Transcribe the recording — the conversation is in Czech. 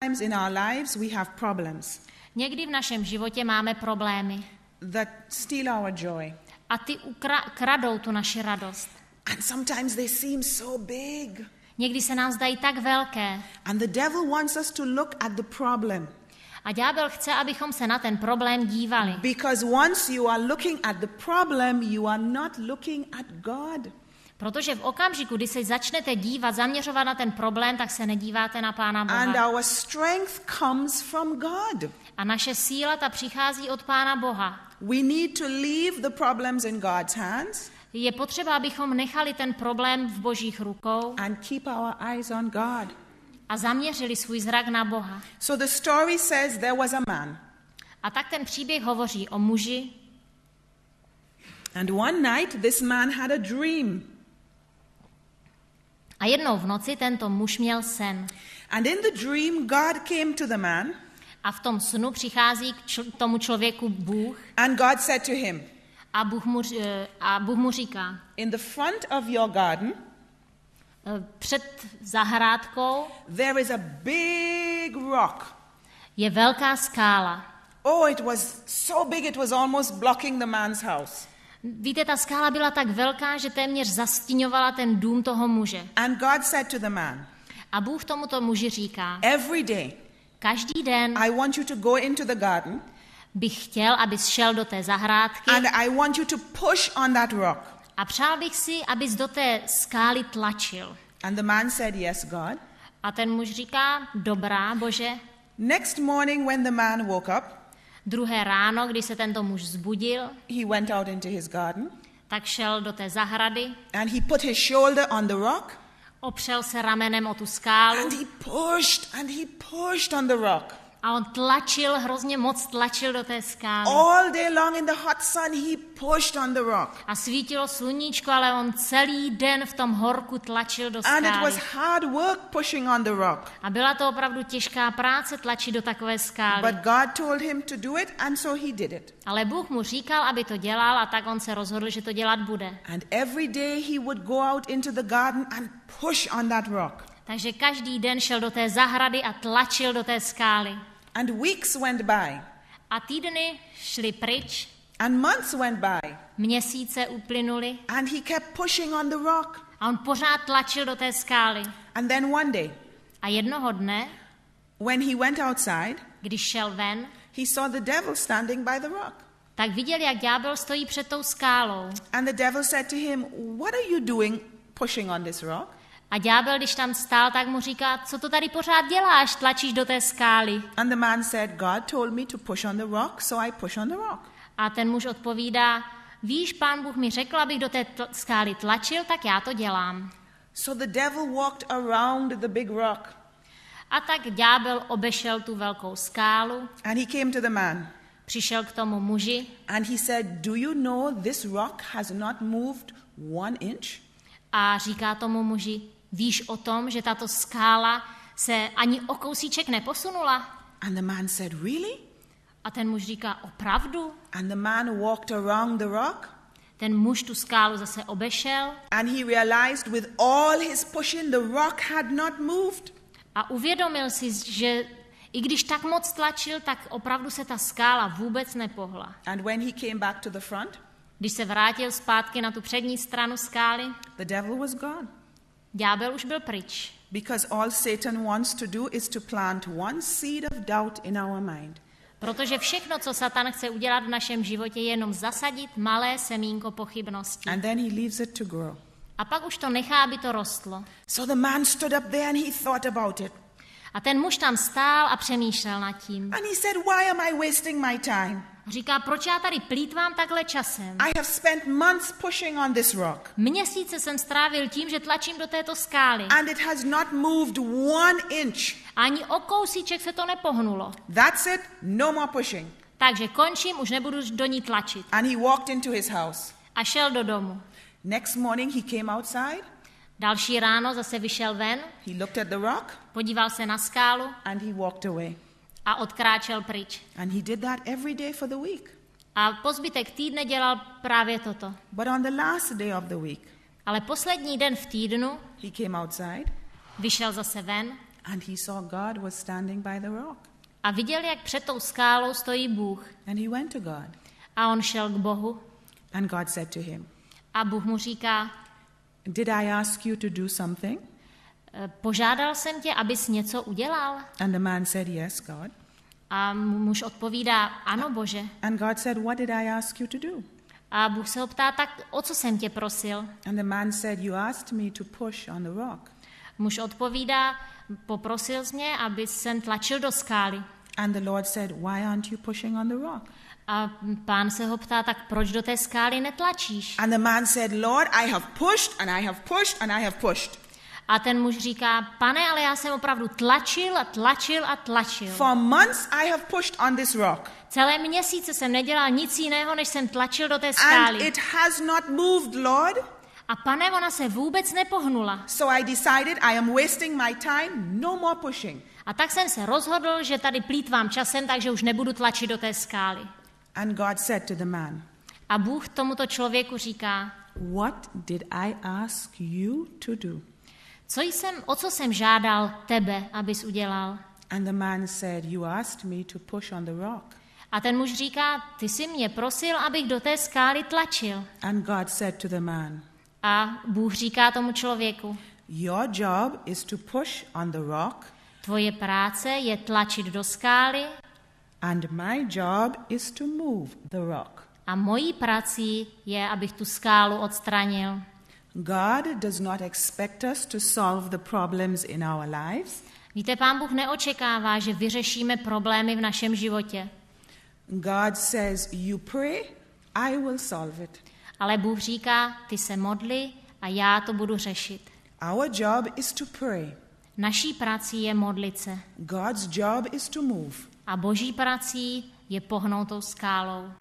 Sometimes in our lives we have problems Někdy v našem životě máme problémy that steal our joy. a ty kradou tu naši radost. And sometimes they seem so big. Někdy se nám zdají tak velké. And the devil wants us to look at the problem. A ďábel chce, abychom se na ten problém dívali. Because once you are looking at the problem, you are not looking at God. Protože v okamžiku, kdy se začnete dívat, zaměřovat na ten problém, tak se nedíváte na Pána And Boha. our strength comes from God. A naše síla ta přichází od Pána Boha. We need to leave the problems in God's hands Je potřeba, abychom nechali ten problém v Božích rukou and keep our eyes on God. a zaměřili svůj zrak na Boha. So the story says there was a man. A tak ten příběh hovoří o muži. And one night this man had a dream. A jednou v noci tento muž měl sen. And in the dream God came to the man A v tom snu přichází k tomu člověku Bůh and God said to him, a Bůh mu říká, in the front of your garden před zahrádkou there is a big rock. je velká skála. Oh, it was so big it was almost blocking the man's house. Víte, ta skála byla tak velká, že téměř zastíňovala ten dům toho muže. And God said to the man, A Bůh tomuto muži říká, every day každý den I want you to go into the garden bych chtěl, abys šel do té zahrádky and I want you to push on that rock. a přál bych si, abys do té skály tlačil. And the man said, yes, God. A ten muž říká, dobrá, Bože. Next morning when the man woke up, Druhé ráno, když se tento muž vzbudil, he went out into his garden tak šel do té zahrady, and he put his shoulder on the rock opřel se ramenem o tu skálu and he pushed on the rock. a on tlačil, hrozně moc tlačil do té skály. All day long in the hot sun, he pushed on the rock. A svítilo sluníčko, ale on celý den v tom horku tlačil do And it was skály. hard work pushing on the rock. A byla to opravdu těžká práce tlačit do takové skály. But God told him to do it, and so he did it. Ale Bůh mu říkal, aby to dělal, a tak on se rozhodl, že to dělat bude. And every day he would go out into the garden and push on that rock. Takže každý den šel do té zahrady a tlačil do té skály. And weeks went by, A týdny šly pryč, and months went by, měsíce uplynuly and he kept pushing on the rock. a on pořád tlačil do té skály. And then one day, A jednoho dne, when he went outside, když šel ven, he saw the devil standing by the rock. tak viděl, jak ďábel stojí před tou skálou. And the devil said to him, what are you doing pushing on this rock? A ďábel, když tam stál, tak mu říká, co to tady pořád děláš, tlačíš do té skály. And the man said, God told me to push on the rock, so I push on the rock. A ten muž odpovídá, víš, Pán Bůh mi řekl, abych do té skály tlačil, tak já to dělám. So the devil walked around the big rock, A tak ďábel obešel tu velkou skálu, and he came to the man, přišel k tomu muži and he said, do you know this rock has not moved 1 inch? a říká tomu muži, víš o tom, že tato skála se ani o kousíček neposunula? And the man said, really? A ten muž říká, opravdu? And the man walked around the rock, Ten muž tu skálu zase obešel and he realized with all his pushing, the rock had not moved. a uvědomil si, že i když tak moc tlačil, tak opravdu se ta skála vůbec nepohla. And when he came back to the front, Když se vrátil zpátky na tu přední stranu skály, the devil was gone. ďábel už byl pryč. Because all Satan wants to do is to plant one seed of doubt in our mind. Protože všechno, co Satan chce udělat v našem životě, je jenom zasadit malé semínko pochybností. And then he leaves it to grow. A pak už to nechá, aby to rostlo. So the man stood up there and he thought about it. A ten muž tam stál a přemýšlel nad tím. And he said, why am I wasting my time? A říká, proč já tady plýtvám takhle časem? I have spent months pushing on this rock. Měsíce jsem strávil tím, že tlačím do této skály. And it has not moved 1 inch. Ani o kousíček se to nepohnulo. That's it, no more pushing. Takže končím, už nebudu do ní tlačit. And he walked into his house. A šel do domu. Next morning he came outside, Další ráno zase vyšel ven, he looked at the rock, podíval se na skálu and he walked away. a odkráčel pryč. And he did that every day for the week. A po zbytek týdne dělal právě toto. But on the last day of the week, Ale poslední den v týdnu he came outside, vyšel zase ven And he saw God was standing by the rock. A viděl, jak před tou skálou stojí Bůh. And he went to God. A on šel k Bohu. And God said to him, A Bůh mu říká, did I ask you to do something? požádal jsem tě, abys něco udělal? And the man said, yes, God. A muž odpovídá, ano, Bože. And God said, what did I ask you to do? A Bůh se ho ptá, tak o co jsem tě prosil? And the man said, you asked me to push on the rock. Muž odpovídá, poprosil jsi mě, aby jsem tlačil do skály. And the Lord said, why aren't you pushing on the rock? A Pán se ho ptá, tak proč do té skály netlačíš? And the man said, Lord, I have pushed and I have pushed and I have pushed. A ten muž říká, Pane, ale já jsem opravdu tlačil a tlačil a tlačil. For months I have pushed on this rock. Celé měsíce jsem nedělal nic jiného, než jsem tlačil do té And skály. it has not moved, Lord. A Pane, ona se vůbec nepohnula. So I decided I am wasting my time, no more pushing. A tak jsem se rozhodl, že tady plýtvám časem, takže už nebudu tlačit do té skály. And God said to the man, A Bůh tomuto člověku říká, what did I ask you to do? o co jsem žádal tebe, abys udělal? And the man said, you asked me to push on the rock. A ten muž říká, ty jsi mě prosil, abych do té skály tlačil. And God said to the man, A Bůh říká tomu člověku, your job is to push on the rock, tvoje práce je tlačit do skály and my job is to move the rock. a mojí prací je, abych tu skálu odstranil. God does not expect us to solve the problems in our lives. Víte, Pán Bůh neočekává, že vyřešíme problémy v našem životě. God says, you pray, I will solve it. Ale Bůh říká, ty se modli a já to budu řešit. Our job is to pray. Naší prací je modlit se. God's job is to move. A Boží prací je pohnout tou skálou.